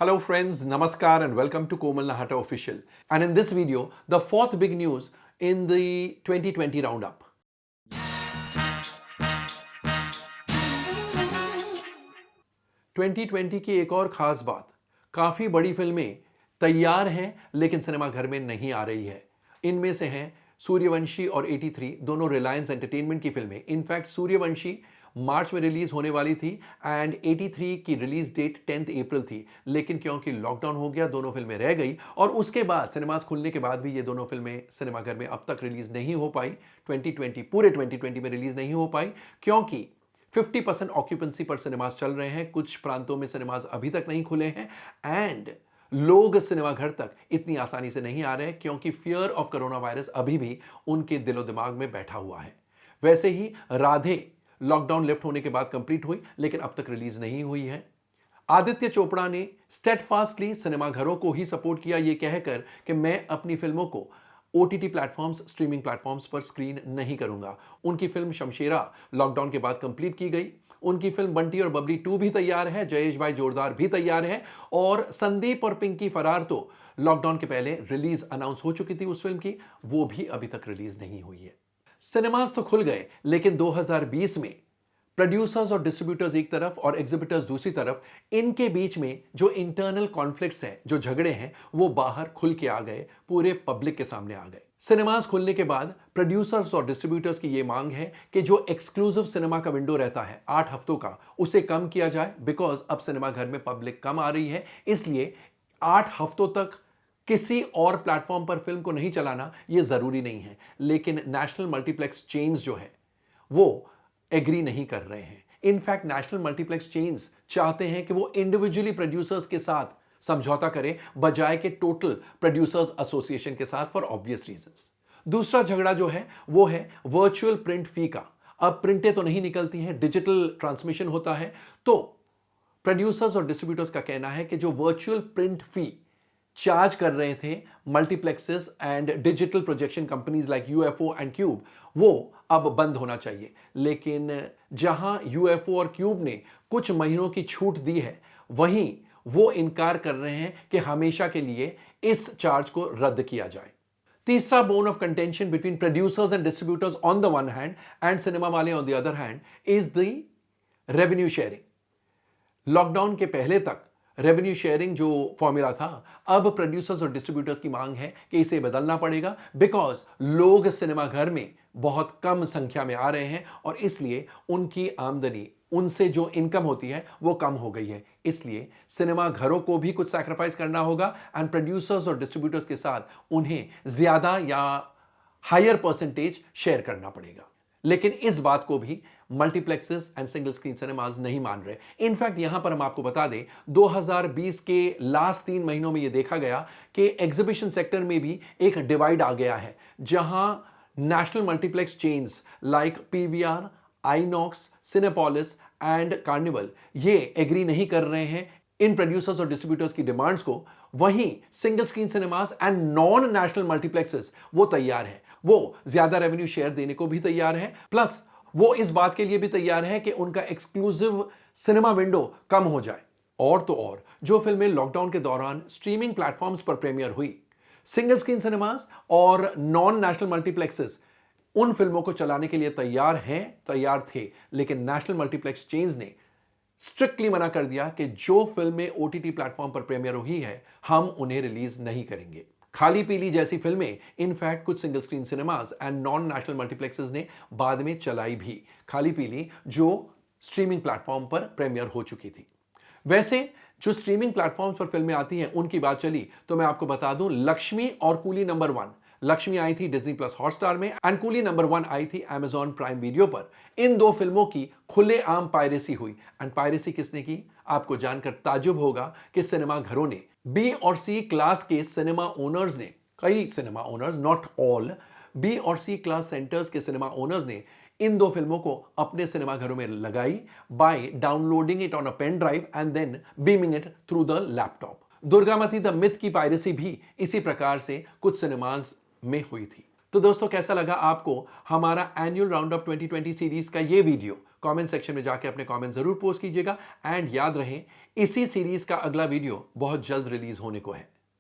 Hello friends, Namaskar and welcome to Komal Nahata Official. And in this video, the fourth big news in the 2020 roundup. (2020) की एक और खास बात, काफी बड़ी फिल्में तैयार हैं लेकिन सिनेमाघर में नहीं आ रही है। इनमें से हैं सूर्यवंशी और 83, दोनों रिलायंस एंटरटेनमेंट की फिल्में। इनफैक्ट सूर्यवंशी मार्च में रिलीज होने वाली थी एंड 83 की रिलीज डेट 10 अप्रैल थी, लेकिन क्योंकि लॉकडाउन हो गया दोनों फिल्में रह गई और उसके बाद सिनेमास खुलने के बाद भी ये दोनों फिल्में सिनेमाघर में अब तक रिलीज नहीं हो पाई। 2020 पूरे 2020 में रिलीज नहीं हो पाई क्योंकि 50% ऑक्यूपेंसी पर सिनेमास चल रहे हैं, कुछ प्रांतों में सिनेमास अभी तक नहीं खुले हैं एंड लोग सिनेमाघर तक इतनी आसानी से नहीं आ रहे हैं क्योंकि फियर ऑफ कोरोना वायरस अभी भी उनके दिलो दिमाग में बैठा हुआ है। वैसे ही राधे लॉकडाउन लिफ्ट होने के बाद कंप्लीट हुई लेकिन अब तक रिलीज नहीं हुई है। आदित्य चोपड़ा ने स्टेडफास्टली सिनेमाघरों को ही सपोर्ट किया ये कहकर कि मैं अपनी फिल्मों को ओटीटी प्लेटफॉर्म्स, स्ट्रीमिंग प्लेटफॉर्म्स पर स्क्रीन नहीं करूंगा। उनकी फिल्म शमशेरा लॉकडाउन के बाद कंप्लीट की गई। उनकी फिल्म बंटी और बबली 2 भी तैयार है, जयेश भाई जोरदार भी तैयार है और संदीप और पिंकी फरार तो लॉकडाउन के पहले रिलीज अनाउंस हो चुकी थी उस फिल्म की, वो भी अभी तक रिलीज नहीं हुई है। सिनेमास तो खुल गए लेकिन 2020 में प्रोड्यूसर्स और डिस्ट्रीब्यूटर्स एक तरफ और एग्जिबिटर्स दूसरी तरफ, इनके बीच में जो इंटरनल कॉन्फ्लिक्ट्स हैं, जो झगड़े हैं, वो बाहर खुल के आ गए, पूरे पब्लिक के सामने आ गए। सिनेमास खुलने के बाद प्रोड्यूसर्स और डिस्ट्रीब्यूटर्स की ये मांग है कि जो एक्सक्लूसिव सिनेमा का विंडो रहता है 8 हफ्तों का, उसे कम किया जाए बिकॉज अब सिनेमाघर में पब्लिक कम आ रही है, इसलिए 8 हफ्तों तक किसी और प्लेटफॉर्म पर फिल्म को नहीं चलाना यह जरूरी नहीं है। लेकिन नेशनल मल्टीप्लेक्स चेन्स जो है वो एग्री नहीं कर रहे हैं। इनफैक्ट नेशनल मल्टीप्लेक्स चेन्स चाहते हैं कि वो इंडिविजुअली प्रोड्यूसर्स के साथ समझौता करें बजाय के टोटल प्रोड्यूसर्स एसोसिएशन के साथ, फॉर ऑब्वियस रीजंस। दूसरा झगड़ा जो है वो है वर्चुअल प्रिंट फी का। अब प्रिंटें तो नहीं निकलती हैं, डिजिटल ट्रांसमिशन होता है, तो प्रोड्यूसर्स और डिस्ट्रीब्यूटर्स का कहना है कि जो वर्चुअल प्रिंट फी चार्ज कर रहे थे multiplexes and digital projection companies like UFO and cube, वो अब बंद होना चाहिए। लेकिन जहां यूएफओ और क्यूब ने कुछ महीनों की छूट दी है, वहीं वो इनकार कर रहे हैं कि हमेशा के लिए इस चार्ज को रद्द किया जाए। तीसरा bone of contention between producers and distributors on the one hand and cinema वाले on the other hand is the revenue sharing. Lockdown के पहले तक रेवेन्यू शेयरिंग जो फॉर्मूला था, अब प्रोड्यूसर्स और डिस्ट्रीब्यूटर्स की मांग है कि इसे बदलना पड़ेगा बिकॉज लोग सिनेमाघर में बहुत कम संख्या में आ रहे हैं और इसलिए उनकी आमदनी, उनसे जो इनकम होती है वो कम हो गई है। इसलिए सिनेमाघरों को भी कुछ सैक्रिफाइस करना होगा एंड प्रोड्यूसर्स और डिस्ट्रीब्यूटर्स के साथ उन्हें ज्यादा या हायर परसेंटेज शेयर करना पड़ेगा। लेकिन इस बात को भी multiplexes and single screen cinemas नहीं मान रहे। इनफैक्ट यहां पर हम आपको बता दें 2020 के लास्ट 3 महीनों में यह देखा गया कि एग्जीबिशन सेक्टर में भी एक डिवाइड आ गया है, जहां national multiplex chains like PVR, INOX, Cinepolis and carnival ये एग्री नहीं कर रहे हैं इन प्रोड्यूसर्स और डिस्ट्रीब्यूटर्स की डिमांड्स को। वहीं single screen cinemas and non national multiplexes वो तैयार हैं, वो ज्यादा रेवेन्यू शेयर देने को भी तैयार हैं, प्लस वो इस बात के लिए भी तैयार है कि उनका एक्सक्लूसिव सिनेमा विंडो कम हो जाए। और तो और जो फिल्में लॉकडाउन के दौरान स्ट्रीमिंग प्लेटफॉर्म्स पर प्रीमियर हुई, सिंगल स्क्रीन सिनेमास और नॉन नेशनल मल्टीप्लेक्सेस उन फिल्मों को चलाने के लिए तैयार थे, लेकिन नेशनल मल्टीप्लेक्स चेन्स ने स्ट्रिक्टली मना कर दिया कि जो फिल्में ओटीटी प्लेटफॉर्म पर प्रीमियर हुई है हम उन्हें रिलीज नहीं करेंगे। खाली पीली जैसी फिल्में इनफैक्ट कुछ single screen cinemas and non national multiplexes ने बाद में चलाई भी, खाली पीली जो स्ट्रीमिंग प्लेटफॉर्म पर प्रीमियर हो चुकी थी। वैसे जो स्ट्रीमिंग प्लेटफॉर्म्स पर फिल्में आती हैं उनकी बात चली तो मैं आपको बता दूं, लक्ष्मी और कूली नंबर 1, लक्ष्मी आई थी डिज्नी प्लस हॉटस्टार में एंड कूली नंबर 1 आई थी अमेजॉन प्राइम वीडियो पर। इन दो फिल्मों की खुलेआम पायरेसी हुई एंड पायरेसी किसने की, आपको जानकर ताज्जुब होगा कि सिनेमा घरों ने, बी और सी क्लास के सिनेमा ओनर्स ने, कई cinema owners, not all, B और सी क्लास सेंटर्स के सिनेमा ओनर्स ने इन दो फिल्मों को अपने सिनेमा घरों में लगाई by downloading it on a pen drive and then beaming it through the laptop. Durgamati the myth की पायरेसी भी इसी प्रकार से कुछ सिनेमाज में हुई थी। तो दोस्तों कैसा लगा आपको हमारा एनुअल राउंड अप 2020 सीरीज का ये वीडियो? कमेंट सेक्शन में जाके अपने कमेंट जरूर पोस्ट कीजिएगा एंड याद रहे इसी सीरीज का अगला वीडियो बहुत जल्द रिलीज होने को है।